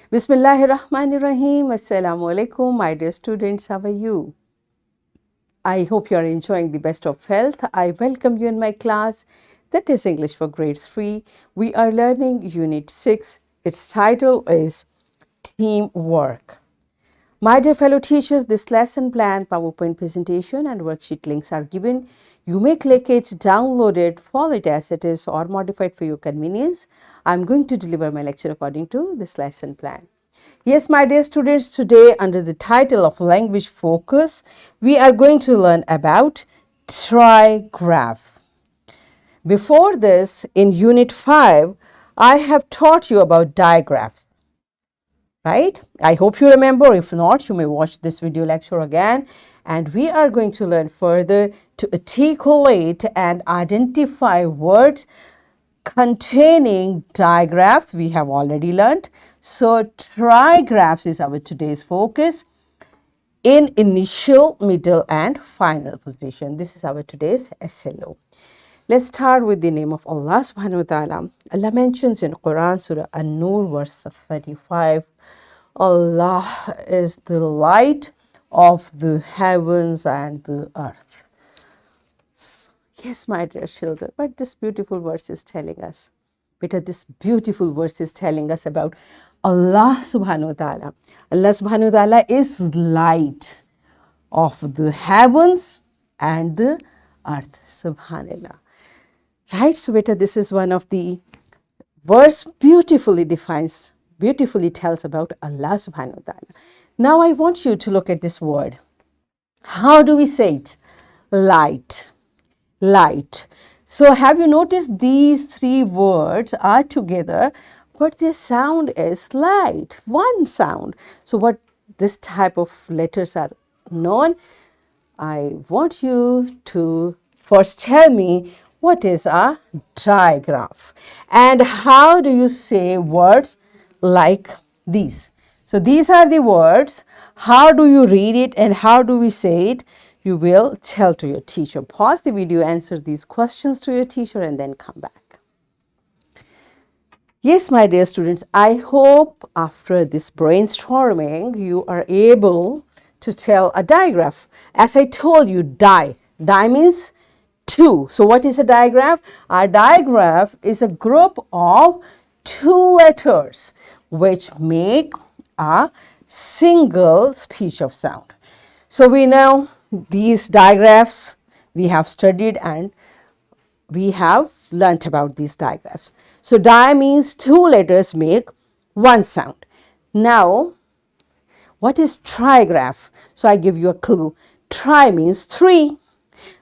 Bismillahirrahmanirrahim. Assalamu alaikum, my dear students. How are you? I hope you are enjoying the best of health. I welcome you in my class, that is English for grade 3. We are learning Unit 6. Its title is Teamwork. My dear fellow teachers, this lesson plan, PowerPoint presentation and worksheet links are given. You may click it, download it, follow it as it is or modify it for your convenience. I'm going to deliver my lecture according to this lesson plan. Yes, my dear students, today under the title of Language Focus, we are going to learn about trigraph. Before this, in Unit 5, I have taught you about digraphs. Right? I hope you remember. If not, you may watch this video lecture again. And we are going to learn further to articulate and identify words containing digraphs. We have already learned. So trigraphs is our today's focus in initial, middle and final position. This is our today's SLO. Let's start with the name of Allah subhanahu wa ta'ala. Allah mentions in Quran Surah An-Nur verse 35, Allah is the light of the heavens and the earth. Yes, my dear children, what this beautiful verse is telling us. Beta, this beautiful verse is telling us about Allah subhanahu wa ta'ala. Allah subhanahu wa ta'ala is light of the heavens and the earth. Subhanallah. Right, so beta, this is one of the verse beautifully tells about Allah subhanahu wa ta'ala. Now I want you to look at this word. How do we say it? Light. Light. So have you noticed these three words are together, but their sound is light, one sound. So what this type of letters are known? I want you to first tell me what is a trigraph and how do you say words like these. So these are the words. How do you read it and how do we say it? You will tell to your teacher. Pause the video, answer these questions to your teacher and then come back. Yes, my dear students, I hope after this brainstorming you are able to tell a digraph. As I told you, di means two. So what is a digraph? A digraph is a group of two letters which make a single speech of sound. So we know these digraphs we have studied and we have learnt about these digraphs. So di means two letters make one sound. Now what is trigraph? So I give you a clue. Tri means three.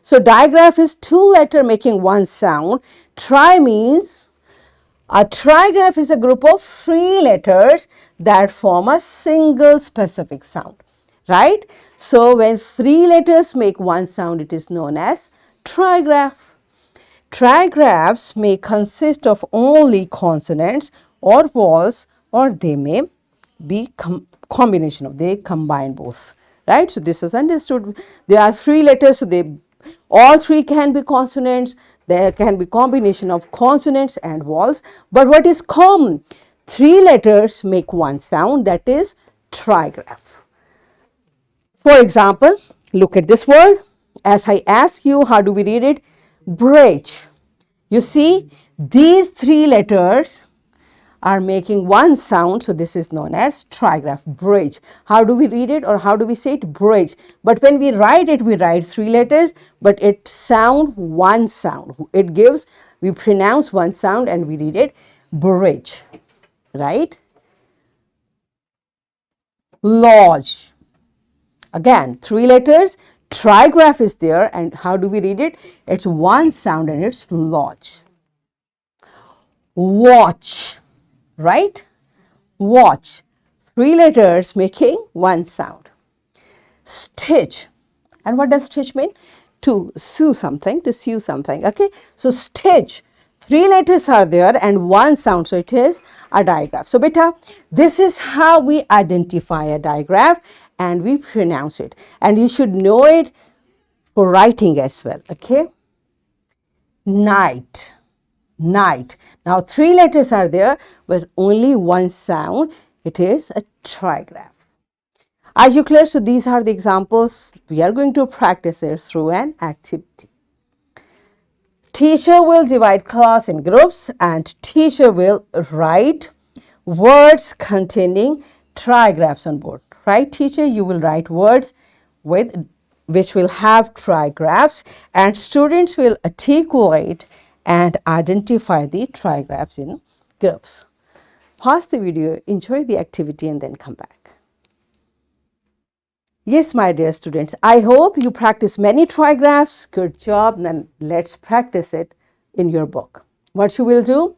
So digraph is two letter making one sound. Tri means a trigraph is a group of three letters that form a single specific sound, right? So when three letters make one sound, it is known as trigraph. Trigraphs may consist of only consonants or vowels, or they may be combination of, they combine both, right? So this is understood. There are three letters, so all three can be consonants. There can be combination of consonants and vowels. But what is common? Three letters make one sound, that is trigraph. For example, look at this word. As I ask you, how do we read it? Bridge. You see, these three letters are making one sound, so this is known as trigraph, bridge. How do we read it or how do we say it? Bridge. But when we write it, we write three letters, but it sound one sound. It gives, we pronounce one sound and we read it bridge, right? Lodge. Again, three letters, trigraph is there, and how do we read it? It's one sound and it's lodge. Watch. Right? Watch. Three letters making one sound. Stitch. And what does stitch mean? To sew something, okay? So stitch. Three letters are there and one sound, so it is a digraph. So beta, this is how we identify a digraph and we pronounce it. And you should know it for writing as well, okay? Night. Night. Now three letters are there, but only one sound. It is a trigraph. Are you clear? So these are the examples. We are going to practice it through an activity. Teacher will divide class in groups and teacher will write words containing trigraphs on board. Right, teacher? You will write words with which will have trigraphs and students will articulate and identify the trigraphs in groups. Pause the video, enjoy the activity and then come back. Yes, my dear students, I hope you practice many trigraphs. Good job. Then let's practice it in your book. What you will do?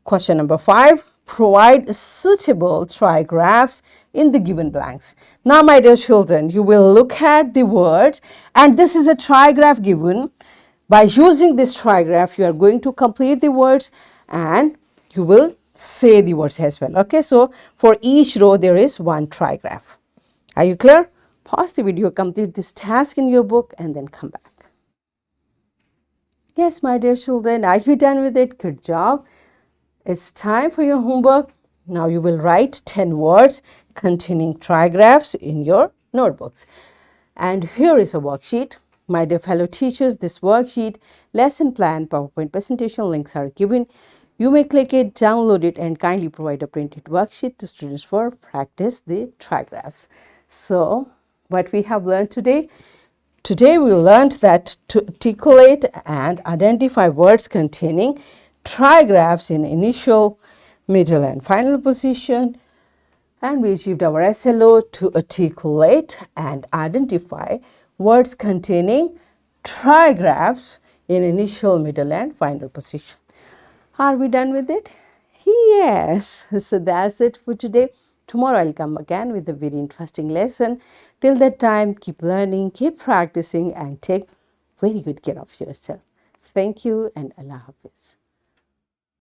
Question number 5. Provide suitable trigraphs in the given blanks. Now, my dear children, you will look at the words and this is a trigraph given. By using this trigraph, you are going to complete the words and you will say the words as well. Okay, so for each row, there is one trigraph. Are you clear? Pause the video, complete this task in your book and then come back. Yes, my dear children, are you done with it? Good job. It's time for your homework. Now you will write 10 words containing trigraphs in your notebooks. And here is a worksheet. My dear fellow teachers, this worksheet, lesson plan, PowerPoint presentation links are given. You may click it, download it, and kindly provide a printed worksheet to students for practice the trigraphs. So, what we have learned today? Today we learned that to articulate and identify words containing trigraphs in initial, middle, and final position. And we achieved our SLO to articulate and identify words containing trigraphs in initial, middle, and final position. Are we done with it? Yes. So that's it for today. Tomorrow I'll come again with a very interesting lesson. Till that time, keep learning, keep practicing, and take very good care of yourself. Thank you and Allah Hafiz.